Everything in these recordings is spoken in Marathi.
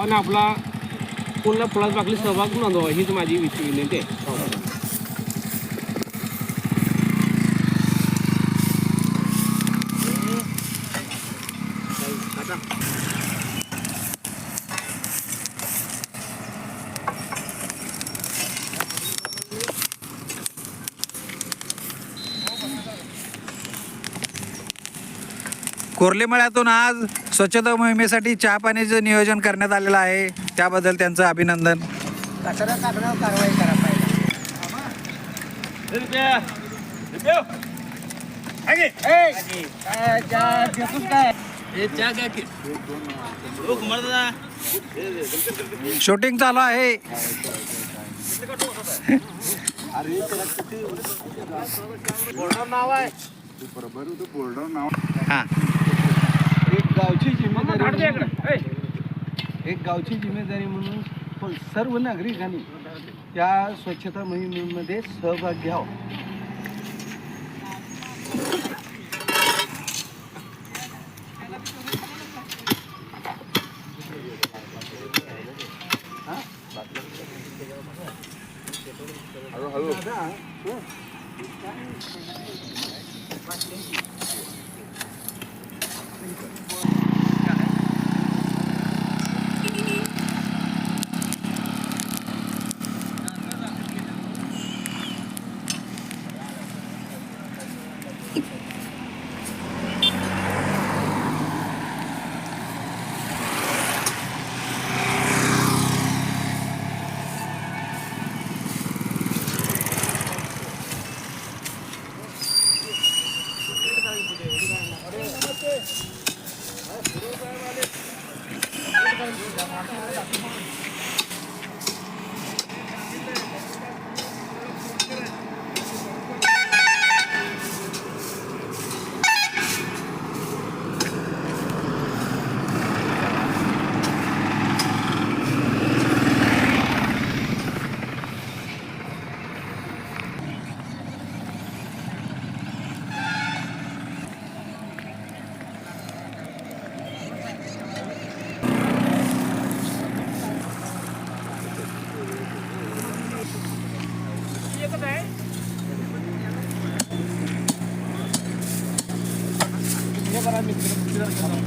आणि आपला पुन्हा फुलात बाकली सहभाग नोंदवा हीच माझी विनंती आहे. कोर्ले मळ्यातून आज स्वच्छता मोहिमेसाठी चहा पाण्याचं नियोजन करण्यात आलेलं आहे, त्याबद्दल त्यांचं अभिनंदन. कचरा टाकण्यावर कारवाई करा पाहिजे. शूटिंग चालू आहे. हां, एक गावची जिम्मेदारी म्हणून सर्व नागरिकांनी या स्वच्छता मोहिमेमध्ये सहभाग घ्यावा.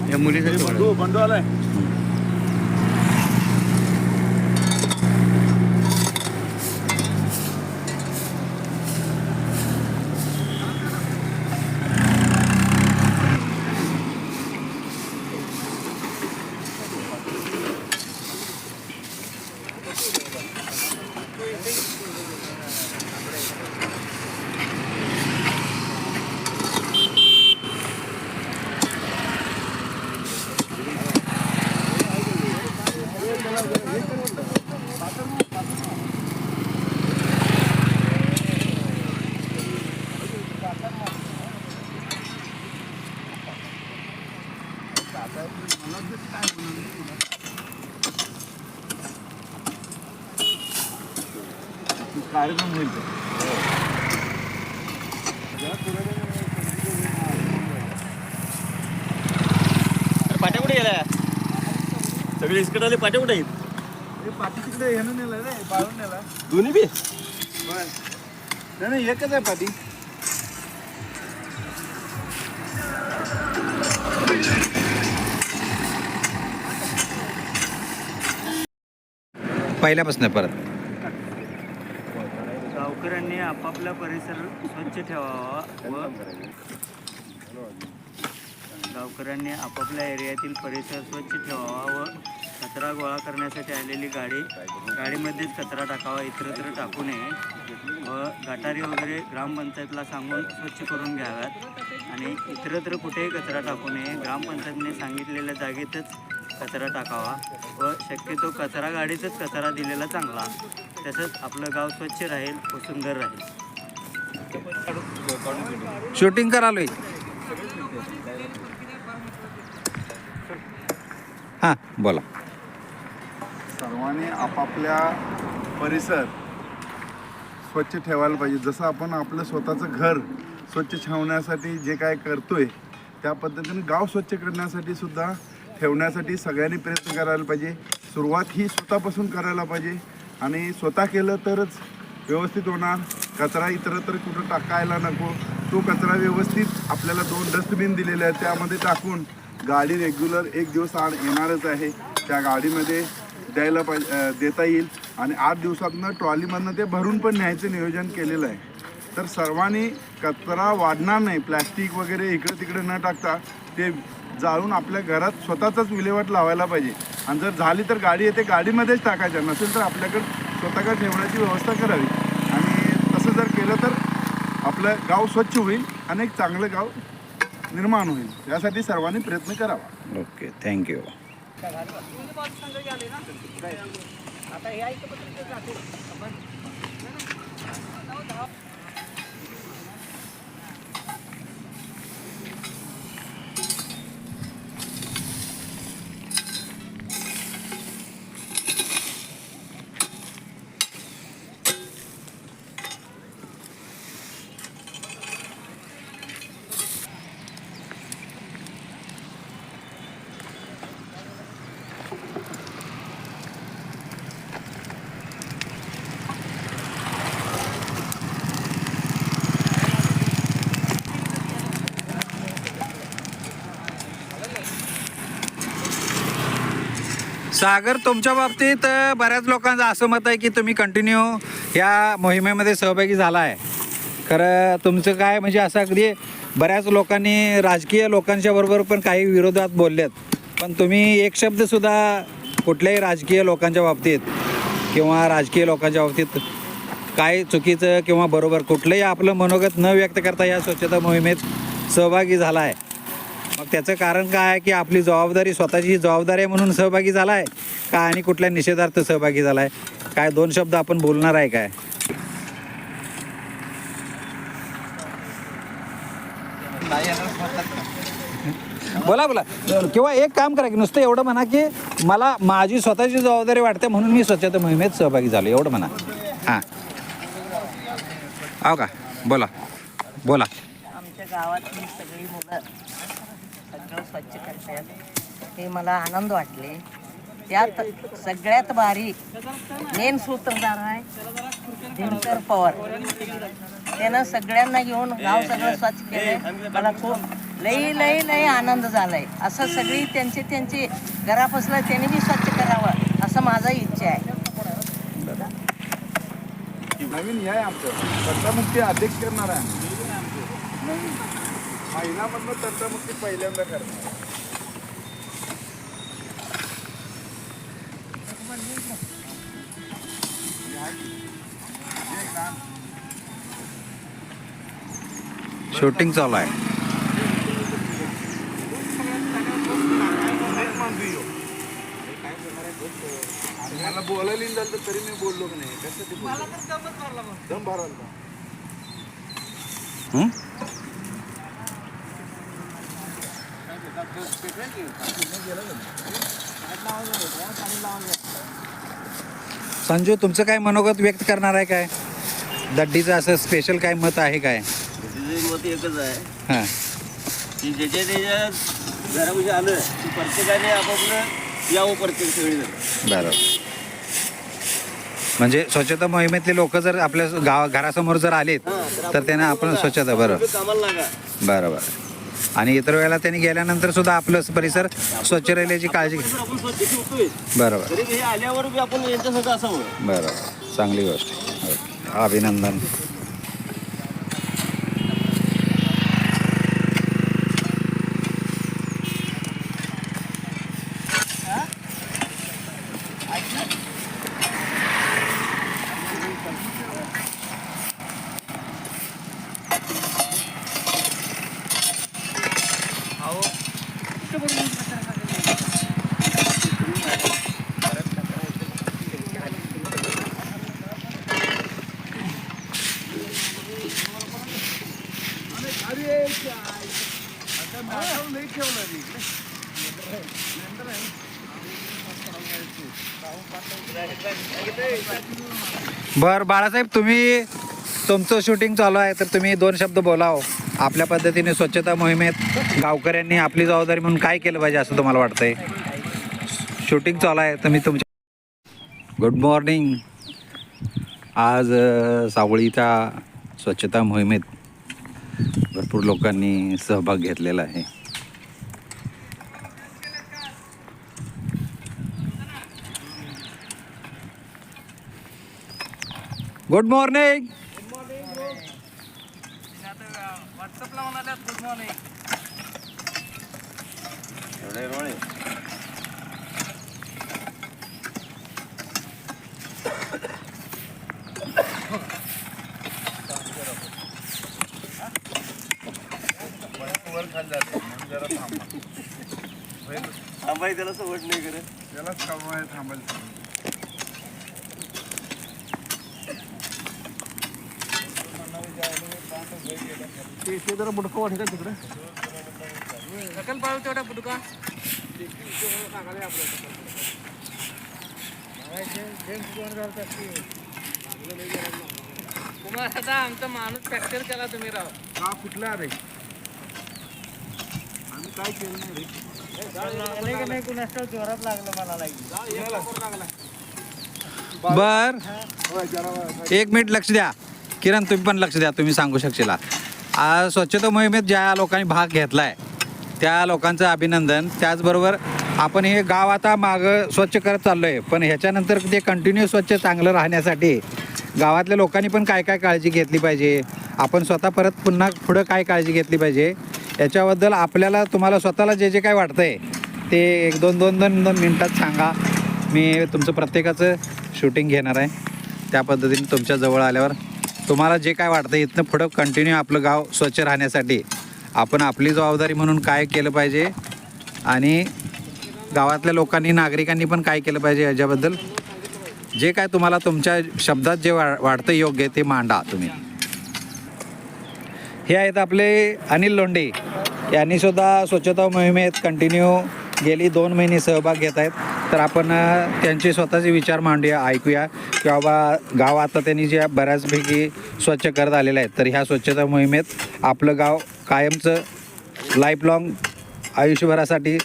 या मुलीसाठी बंडू आलाय. कार्यक्रम होईल. पाट्या कुठे गेल्या सगळे इसकडे आले. पाट्या कुठे आहेत? पाठी तिकडे ह्यानं नेला रे, बाळून नेला. दोन्ही बी नाही एकच आहे पाठी. पहिल्यापासून परत गावकऱ्यांनी आपापला परिसर स्वच्छ ठेवावा व गावकऱ्यांनी आपापल्या एरियातील परिसर स्वच्छ ठेवावा व कचरा गोळा करण्यासाठी आलेली गाडीमध्येच कचरा टाकावा, इतरत्र टाकू नये व गटारी वगैरे ग्रामपंचायतला सांगून स्वच्छ करून घ्याव्यात आणि इतरत्र कुठेही कचरा टाकू नये. ग्रामपंचायतने सांगितलेल्या जागेतच कचरा टाकावा व शक्यतो कचरा गाडीतच कचरा दिलेला चांगला. तसंच आपलं गाव स्वच्छ राहील व सुंदर राहील. शूटिंग करालोय. हां, बोला. सर्वांनी आपापल्या परिसर स्वच्छ ठेवायला पाहिजे. जसं आपण आपलं स्वतःचं घर स्वच्छ ठेवण्यासाठी जे काय करतोय त्या पद्धतीने गाव स्वच्छ करण्यासाठी सुद्धा ठेवण्यासाठी सगळ्यांनी प्रयत्न करायला पाहिजे. सुरुवात ही स्वतःपासून करायला पाहिजे आणि स्वतः केलं तरच व्यवस्थित होणार. कचरा इतरत्र कुठं टाकायला नको. तो कचरा व्यवस्थित आपल्याला 2 डस्टबिन दिलेले आहेत त्यामध्ये टाकून गाडी रेग्युलर एक दिवस आड येणारच आहे त्या गाडीमध्ये द्यायला देता येईल आणि 8 दिवसातनं ट्रॉलीमधनं ते भरून पण न्यायचं नियोजन केलेलं आहे. तर सर्वांनी कचरा वाढणार नाही. प्लॅस्टिक वगैरे इकडे तिकडे न टाकता ते जाळून आपल्या घरात स्वतःचाच विल्हेवाट लावायला पाहिजे आणि जर झाली तर गाडी येते गाडीमध्येच टाकायच्या, नसेल तर आपल्याकडे स्वतःकडे ठेवण्याची व्यवस्था करावी आणि तसं जर केलं तर आपलं गाव स्वच्छ होईल आणि एक चांगलं गाव निर्माण होईल. यासाठी सर्वांनी प्रयत्न करावा. Okay, thank you. सागर, तुमच्या बाबतीत बऱ्याच लोकांचं असं मत आहे की तुम्ही कंटिन्यू या मोहिमेमध्ये सहभागी झाला आहे. खरं तुमचं काय म्हणजे असं अगदी बऱ्याच लोकांनी राजकीय लोकांच्या बरोबर पण काही विरोधात बोललेत, पण तुम्ही एक शब्दसुद्धा कुठल्याही राजकीय लोकांच्या बाबतीत किंवा राजकीय लोकांच्या बाबतीत काय चुकीचं किंवा बरोबर कुठलंही आपलं मनोगत न व्यक्त करता या स्वच्छता मोहिमेत सहभागी झाला आहे. मग त्याचं कारण काय आहे की आपली जबाबदारी, स्वतःची जबाबदारी आहे म्हणून सहभागी झाला आहे का आणि कुठल्या निषेधार्थ सहभागी झाला आहे? काय 2 शब्द आपण बोलणार आहे काय? बोला किंवा एक काम करा की नुसतं एवढं म्हणा की मला माझी स्वतःची जबाबदारी वाटते म्हणून मी स्वच्छता मोहिमेत सहभागी झालो, एवढं म्हणा. हां, हो का? बोला. आमच्या गावातली सगळी मुलं सगळं स्वच्छ करतात हे मला आनंद वाटले. त्यात सगळ्यात भारी मेन सूत्रधार आहे दिनकर पवार. त्यानं सगळ्यांना घेऊन गाव सगळं स्वच्छ केलं. मला खूप लई आनंद झालाय. असं सगळी त्यांची घरापासून त्यांनी बी स्वच्छ करावं असं माझा इच्छा आहे. नवीन हे आहे आमचं तंटामुक्ती अध्यक्ष करणार आहे. नवीन महिन्यामधनं तंटामुक्ती पहिल्यांदा करणार. शूटिंग चालू आहे. मला बोलायला झालं तर तरी मी बोललो की नाही. कशासाठी दम भरायला. संजू, तुमचं काय मनोगत व्यक्त करणार आहे काय? दड्डीचं असं स्पेशल काय मत आहे काय? मत एकच आहे हां, की त्याच्या घरामध्ये आलं की प्रत्येकाने आपापलं यावं, प्रत्येक सगळेजण. बरोबर. म्हणजे स्वच्छता मोहिमेतले लोक जर आपल्या घरासमोर जर आलेत तर त्यांना आपण स्वच्छता, बरोबर कामाला लागा. बरोबर. आणि इतर वेळेला त्यांनी गेल्यानंतर सुद्धा आपलं परिसर स्वच्छ राहिल्याची काळजी घ्या. आपण स्वच्छ ठेवतोय बरोबर तरी हे आल्यावर बी आपण यांच्यासाठी असावं. बरोबर, चांगली गोष्ट. ओके, अभिनंदन. बरं बाळासाहेब, तुमचं शूटिंग चालू आहे तर तुम्ही 2 शब्द बोलाव. आपल्या पद्धतीने स्वच्छता मोहिमेत गावकऱ्यांनी आपली जबाबदारी म्हणून काय केलं पाहिजे असं तुम्हाला वाटतंय? शूटिंग चालू आहे, तुम्ही तुमच्या गुड मॉर्निंग. आज सावळीच्या स्वच्छता मोहिमेत भरपूर लोकांनी सहभाग घेतलेला आहे. Good morning. थांबाय त्याला सवड नाही करत. त्यालाच काम आहे थांबायला. ते जरा बुडकं वाटतं तिकडं. आमचा माणूस फ्रॅक्चर केला तुम्ही राव. का कुठला रे? आम्ही काय केलं नाही रे. जोरात लागलं मला बर, एक मिनिट लक्ष द्या. किरण तुम्ही पण लक्ष द्या, तुम्ही सांगू शकशील. आज स्वच्छता मोहिमेत ज्या लोकांनी भाग घेतला आहे त्या लोकांचं अभिनंदन. त्याचबरोबर आपण हे गाव आता मागं स्वच्छ करत चाललो आहे, पण ह्याच्यानंतर ते कंटिन्यू स्वच्छ चांगलं राहण्यासाठी गावातल्या लोकांनी पण काय काय काळजी घेतली पाहिजे, आपण स्वतः परत पुन्हा पुढं काय काळजी घेतली पाहिजे याच्याबद्दल आपल्याला तुम्हाला स्वतःला जे जे काय वाटतं आहे ते एक दोन मिनटात सांगा. मी तुमचं प्रत्येकाचं शूटिंग घेणार आहे. त्या पद्धतीने तुमच्या जवळ आल्यावर तुम्हाला जे काय वाटतं इथनं पुढं कंटिन्यू आपलं गाव स्वच्छ राहण्यासाठी आपण आपली जबाबदारी म्हणून काय केलं पाहिजे आणि गावातल्या लोकांनी नागरिकांनी पण काय केलं पाहिजे याच्याबद्दल जे काय तुम्हाला तुमच्या शब्दात जे वाटतं योग्य ते मांडा तुम्ही. हे आहेत आपले अनिल लोंढे. यांनी सुद्धा स्वच्छता मोहिमेत कंटिन्यू गेली 2 महिने सहभाग घेत आहेत. तर आपण त्यांचे स्वतःचे विचार मांडूया, ऐकूया की बाबा गाव आता त्यांनी जे बऱ्याचपैकी स्वच्छ करत आलेलं आहे. तर ह्या स्वच्छता मोहिमेत आपलं गाव कायमचं लाईफलाँग आयुष्यभरासाठी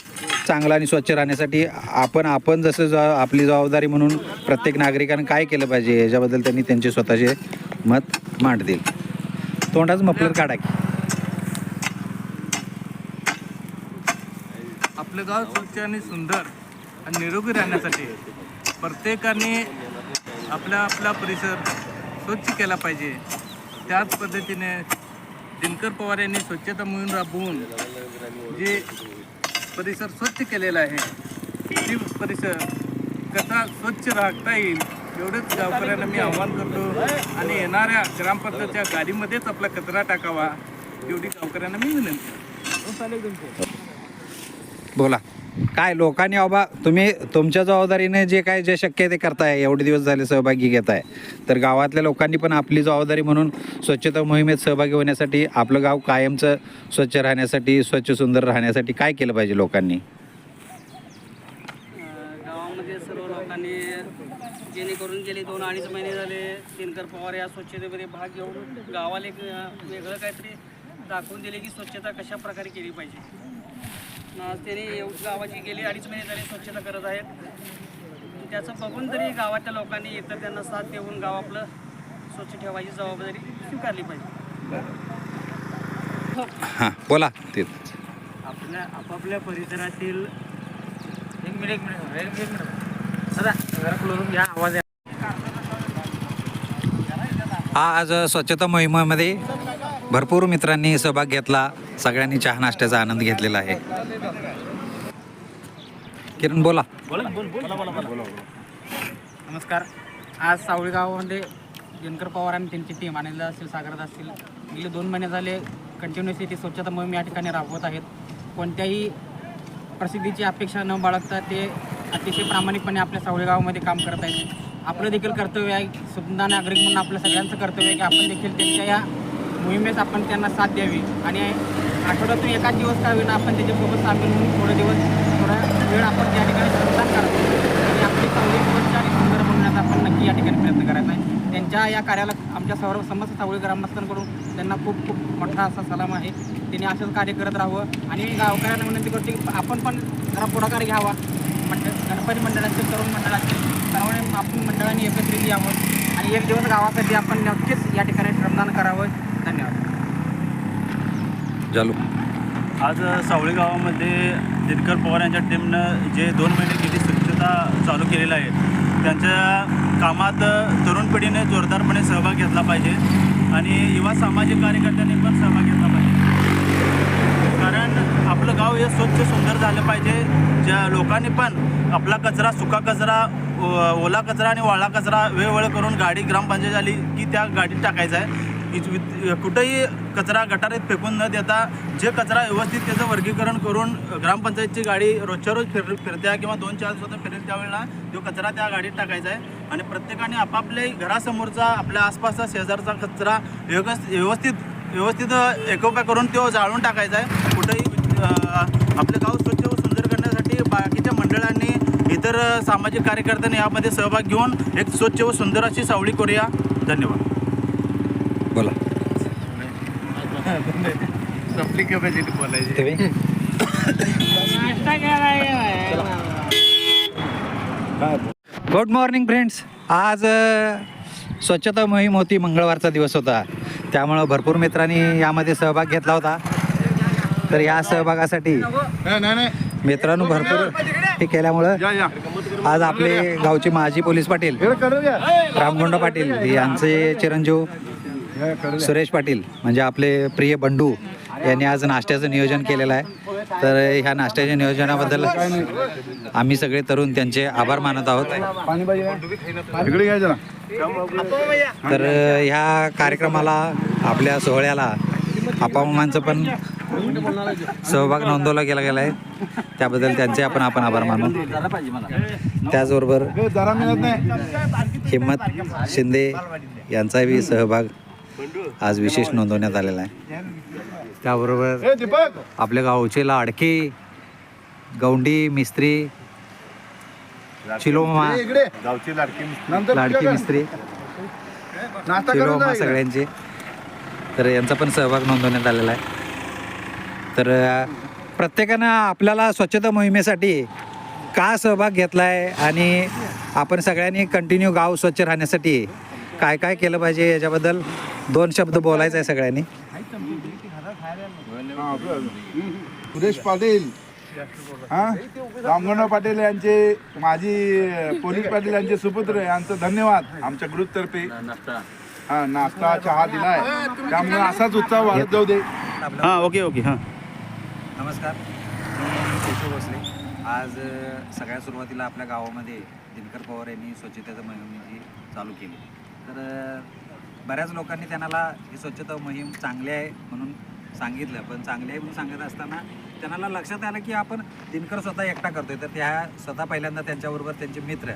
चांगलं आणि स्वच्छ राहण्यासाठी आपण जसं आपली जबाबदारी म्हणून प्रत्येक नागरिकानं काय केलं पाहिजे याच्याबद्दल त्यांनी त्यांचे स्वतःचे मत मांडतील. तोंडाचं मफलर काढा की. आपलं गाव स्वच्छ आणि सुंदर आणि निरोगी राहण्यासाठी प्रत्येकाने आपला परिसर स्वच्छ केला पाहिजे. त्याच पद्धतीने दिनकर पवार यांनी स्वच्छता मोहीम राबवून जे परिसर स्वच्छ केलेला आहे ती परिसर कसा स्वच्छ राखता येईल एवढंच गावकऱ्यांना मी आवाहन करतो आणि येणाऱ्या ग्रामपंचायतच्या गाडीमध्येच आपला कचरा टाकावा एवढी गावकऱ्यांना मी विनंती. बोला काय लोकांनी बाबा तुम्ही तुमच्या जबाबदारीने जे काय जे शक्य आहे ते करताय, एवढे दिवस झाले सहभागी घेत आहे. तर गावातल्या लोकांनी पण आपली जबाबदारी म्हणून स्वच्छता मोहिमेत सहभागी होण्यासाठी आपलं गाव कायमचं स्वच्छ राहण्यासाठी स्वच्छ सुंदर राहण्यासाठी काय केलं पाहिजे लोकांनी. गावामध्ये सर्व लोकांनी जेणेकरून गेले 2-2.5 महिने झाले दिनकर पवार या स्वच्छतेमध्ये भाग घेऊन गावाला एक वेगळं काहीतरी दाखवून दिले की स्वच्छता कशा प्रकारे केली पाहिजे. त्यांनी गावाची गेली 2.5 महिने झाले स्वच्छता करत आहेत. त्याचं बघून तरी गावातल्या लोकांनी इतर त्यांना साथ देऊन गाव आपलं स्वच्छ ठेवायची जबाबदारी स्वीकारली पाहिजे. हां बोला ते. आपापल्या परिसरातील एक मिनिट दादा जरा क्लोज घ्या, आवाज. आज स्वच्छता मोहिमेमध्ये भरपूर मित्रांनी सहभाग घेतला. सगळ्यांनी चहा नाश्त्याचा आनंद घेतलेला आहे. किरण बोला. नमस्कार. आज सावळी गावामध्ये दिनकर पवार आणि त्यांची टीम आनंद असतील, सागरात असतील, गेले 2 महिने झाले कंटिन्युअसली ती स्वच्छता मोहीम या ठिकाणी राबवत आहेत. कोणत्याही प्रसिद्धीची अपेक्षा न बाळगता ते अतिशय प्रामाणिकपणे आपल्या सावळी गावामध्ये काम करत आहेत. आपलं देखील कर्तव्य आहे, सुद्धा नागरिक म्हणून आपलं सगळ्यांचं कर्तव्य आहे की आपण देखील त्यांच्या या मोहिमेस आपण त्यांना साथ द्यावी आणि आठवड्यातून एकाच दिवस का होईना आपण त्याच्यासोबत सामील होऊन थोडा वेळ आपण त्या ठिकाणी श्रमदान करावं आणि आपली सावळी स्वच्छ आणि सुंदर बनवण्याचा आपण नक्की या ठिकाणी प्रयत्न करायचा आहे. त्यांच्या या कार्याला आमच्या समस्त सावळी ग्रामस्थांकडून त्यांना खूप खूप मोठा असा सलाम आहे. त्यांनी असंच कार्य करत राहावं आणि गावकऱ्यांना विनंती करतो की आपण पण जरा पुढाकार घ्यावा. गणपती मंडळाचे, तरुण मंडळाचे सर्वांनी आपण मंडळाने एकत्रित यावं आणि एक दिवस गावासाठी आपण नक्कीच या ठिकाणी श्रमदान करावं. धन्यवाद. चालू आज सावळी गावामध्ये दिनकर पवार यांच्या टीमनं जे 2 महिने गेली स्वच्छता चालू केलेलं आहे त्यांच्या कामात तरुण पिढीने जोरदारपणे सहभाग घेतला पाहिजे आणि युवा सामाजिक कार्यकर्त्यांनी पण सहभाग घेतला पाहिजे. कारण आपलं गाव हे स्वच्छ सुंदर झालं पाहिजे. ज्या लोकांनी पण आपला कचरा, सुका कचरा, ओला कचरा आणि वाळा कचरा वेगवेगळं करून गाडी ग्रामपंचायत आली की त्या गाडीत टाकायचा आहे. कुठंही कचरा गटारीत फेकून न देता जे कचरा व्यवस्थित त्याचं वर्गीकरण करून ग्रामपंचायतची गाडी रोजच्या रोज फिरत्या किंवा 2-4 स्वतः फिरेल त्यावेळेला तो कचरा त्या गाडीत टाकायचा आहे. आणि प्रत्येकाने आपापल्या घरासमोरचा, आपल्या आसपासचा, शेजारचा कचरा व्यवस्थित एकोप्या करून तो जाळून टाकायचा आहे. कुठंही आपले गाव स्वच्छ व सुंदर करण्यासाठी बाकीच्या मंडळांनी, इतर सामाजिक कार्यकर्त्यांनी यामध्ये सहभाग घेऊन एक स्वच्छ व सुंदर अशी सावळी करूया. धन्यवाद. बोला. आपली कॅपॅसिटी बोलायची. Good morning friends. आज स्वच्छता मोहीम होती. मंगळवारचा दिवस होता, त्यामुळं भरपूर मित्रांनी यामध्ये सहभाग घेतला होता. तर या सहभागासाठी मित्रांनो भरपूर हे केल्यामुळं आज आपले गावचे माजी पोलीस पाटील रामगोंड पाटील यांचे चिरंजीव सुरेश पाटील म्हणजे आपले प्रिय बंडू यांनी आज नाश्त्याचं नियोजन केलेलं आहे. तर ह्या नाश्त्याच्या नियोजनाबद्दल आम्ही सगळे तरुण त्यांचे आभार मानत आहोत. तर ह्या कार्यक्रमाला, आपल्या सोहळ्याला आपामांचं पण सहभाग नोंदवला गेला आहे. त्याबद्दल त्यांचे आपण आभार मानू. त्याचबरोबर हिम्मत शिंदे यांचाही सहभाग आज विशेष नोंदवण्यात आलेला आहे. त्याबरोबर आपल्या गावचे लाडके गौंडी मिस्त्री, चिलोमा लाडकी मिस्त्री, चिलोमा सगळ्यांचे, तर यांचा पण सहभाग नोंदवण्यात आलेला आहे. तर प्रत्येकानं आपल्याला स्वच्छता मोहिमेसाठी का सहभाग घेतला आहे आणि आपण सगळ्यांनी कंटिन्यू गाव स्वच्छ राहण्यासाठी काय काय केलं पाहिजे याच्याबद्दल 2 शब्द बोलायचं आहे सगळ्यांनी. सुरेश पाटील, रामगोंड पाटील यांचे, माजी पोलीस पाटील यांचे सुपुत्र यांचं धन्यवाद. आमच्या ग्रुपतर्फे नाश्ता चहा दिलाय, त्यामुळे असाच उत्साह वाढत जाऊ दे. ओके. नमस्कार, मी केशव भोसले. आज सगळ्यात सुरुवातीला आपल्या गावामध्ये दिनकर पवार यांनी स्वच्छतेचं मोहीम चालू केली. तर बऱ्याच लोकांनी त्यांना ही स्वच्छता मोहीम चांगली आहे म्हणून सांगितलं, पण चांगली आहे म्हणून सांगत असताना त्यांना लक्षात आलं की आपण दिनकर स्वतः एकटा करतोय. तर त्या स्वतः पहिल्यांदा त्यांच्याबरोबर त्यांचे मित्र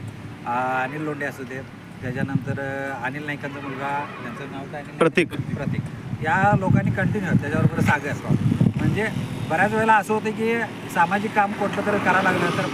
अनिल लोंढे असू देत, त्याच्यानंतर अनिल नाईकांचा मुलगा, त्यांचं नाव काय, प्रतीक, या लोकांनी कंटिन्यू त्याच्याबरोबर सागर असतो. म्हणजे बऱ्याच वेळेला असं होतं की सामाजिक काम कुठलं तर करायला लागलं तर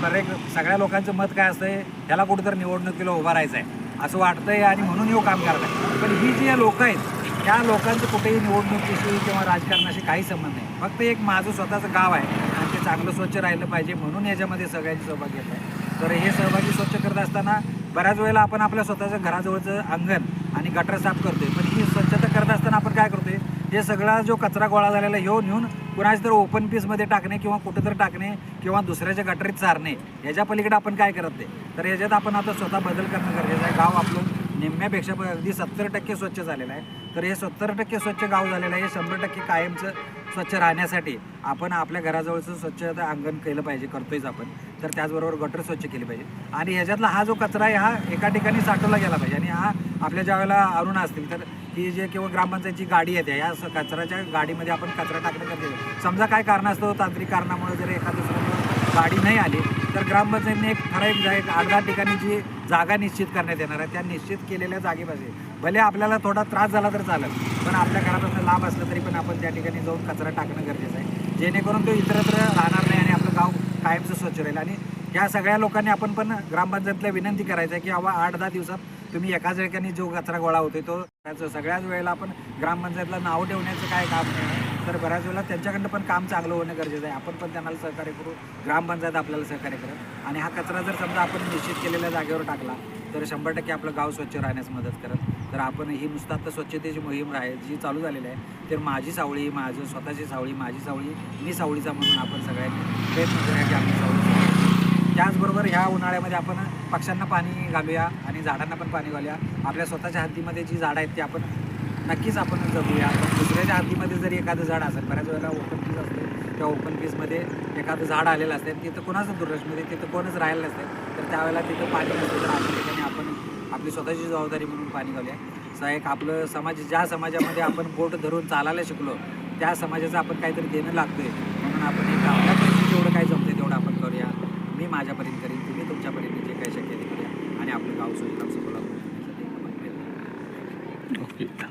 सगळ्या लोकांचं मत काय असतंय, ह्याला कुठंतरी निवडणुकीला उभा राहायचं आहे असं वाटतंय आणि म्हणून हे काम करत आहे. पण ही जी लोकं आहेत त्या लोकांचं कुठेही निवडणुकीशी किंवा राजकारणाशी काही संबंध नाही. फक्त एक माझं स्वतःचं गाव आहे आणि ते चांगलं स्वच्छ राहिलं पाहिजे म्हणून याच्यामध्ये सगळ्यांची सहभाग घेत आहे. तर हे सहभागी स्वच्छ करत असताना बऱ्याच वेळेला आपण आपल्या स्वतःचं घराजवळचं अंगण आणि गटर साफ करतोय, पण ही स्वच्छता करत असताना आपण काय करतोय, हे सगळा जो कचरा गोळा झालेला नेऊन कुणाच तर ओपन पीसमध्ये टाकणे किंवा कुठं तर टाकणे किंवा दुसऱ्याच्या गटरीत चारणे, ह्याच्या पलीकडे आपण काय करत नाही. तर ह्याच्यात आपण आता स्वतः बदल करणं गरजेचं आहे. गाव आपलं निम्म्यापेक्षा अगदी 70% स्वच्छ झालेलं आहे. तर हे 70% स्वच्छ गाव झालेलं आहे. हे 100% कायमचं स्वच्छ राहण्यासाठी आपण आपल्या घराजवळचं स्वच्छता अंगण केलं पाहिजे, करतोयच आपण. तर त्याचबरोबर गटर स्वच्छ केली पाहिजे आणि ह्याच्यातला हा जो कचरा आहे हा एका ठिकाणी साठवला गेला पाहिजे. आणि हा आपल्या ज्या वेळेला अरुण असतील तर ही जे किंवा ग्रामपंचायतची गाडी येते, या कचऱ्याच्या गाडीमध्ये आपण कचरा टाकणं गरजेचं आहे. समजा काय कारणास्तव तांत्रिक कारणामुळे जर एखादं गाडी नाही आली तर ग्रामपंचायतीने एक ठराविक 8-10 ठिकाणी जी जागा निश्चित करण्यात येणार आहे, त्या निश्चित केलेल्या जागेपासून भले आपल्याला थोडा त्रास झाला तर चालेल, पण आपल्या घरापासून लांब असलं तरी पण आपण त्या ठिकाणी जाऊन कचरा टाकणं गरजेचं आहे, जेणेकरून तो इतरत्र राहणार नाही आणि आपलं गाव कायमचं स्वच्छ राहील. आणि ह्या सगळ्या लोकांनी आपण पण ग्रामपंचायतीला विनंती करायचं आहे की बाबा 8-10 दिवसात तुम्ही एकाच ठिकाणी जो कचरा गोळा होतो तो सगळ्याच वेळेला आपण ग्रामपंचायतीला नाव ठेवण्याचं काय काम नाही. तर बऱ्याच वेळेला त्यांच्याकडनं पण काम चांगलं होणं गरजेचं आहे. आपण पण त्यांना सहकार्य करू, ग्रामपंचायत आपल्याला सहकार्य करेल. आणि हा कचरा जर समजा आपण निश्चित केलेल्या जागेवर टाकला तर 100% आपलं गाव स्वच्छ राहण्यास मदत करत. तर आपण ही नुसतं आता स्वच्छतेची मोहीम आहे जी चालू झालेली आहे, तर माझी सावळी, माझं स्वतःची सावळी, माझी सावळी, मी सावळीचा म्हणून आपण सगळ्यांनी प्रयत्न करूया की आपली सावळी. त्याचबरोबर ह्या उन्हाळ्यामध्ये आपण पक्ष्यांना पाणी घालूया आणि झाडांना पण पाणी घालूया. आपल्या स्वतःच्या हद्दीमध्ये जी झाडं आहेत ती आपण नक्कीच आपण जगूया. पण दुसऱ्याच्या हद्दीमध्ये जरी एखादं झाड असेल, बऱ्याच वेळेला ओपन पीस असते, त्या ओपन पीसमध्ये एखादं झाड आलेलं असते, तिथं कोणाचं दुर्लक्षमध्ये तिथं कोणच राहिलं नसते, तर त्यावेळेला तिथं पाणी नसतं. तर अशा ठिकाणी आपण आपली स्वतःची जबाबदारी म्हणून पाणी घालूया. एक आपलं समाज, ज्या समाजामध्ये आपण बोट धरून चालायला शिकलो, त्या समाजाचं आपण काहीतरी देणं लागतोय, म्हणून आपण एक आपल्या परीने जेवढं काय जमते तेवढं आपण करूया. मी माझ्यापर्यंत करीन, तुम्ही तुमच्यापर्यंत जे काही शक्य ते करूया आणि आपलं गाव सुद्धा सफल होण्यासाठी आपण प्रयत्न करूया. ओके.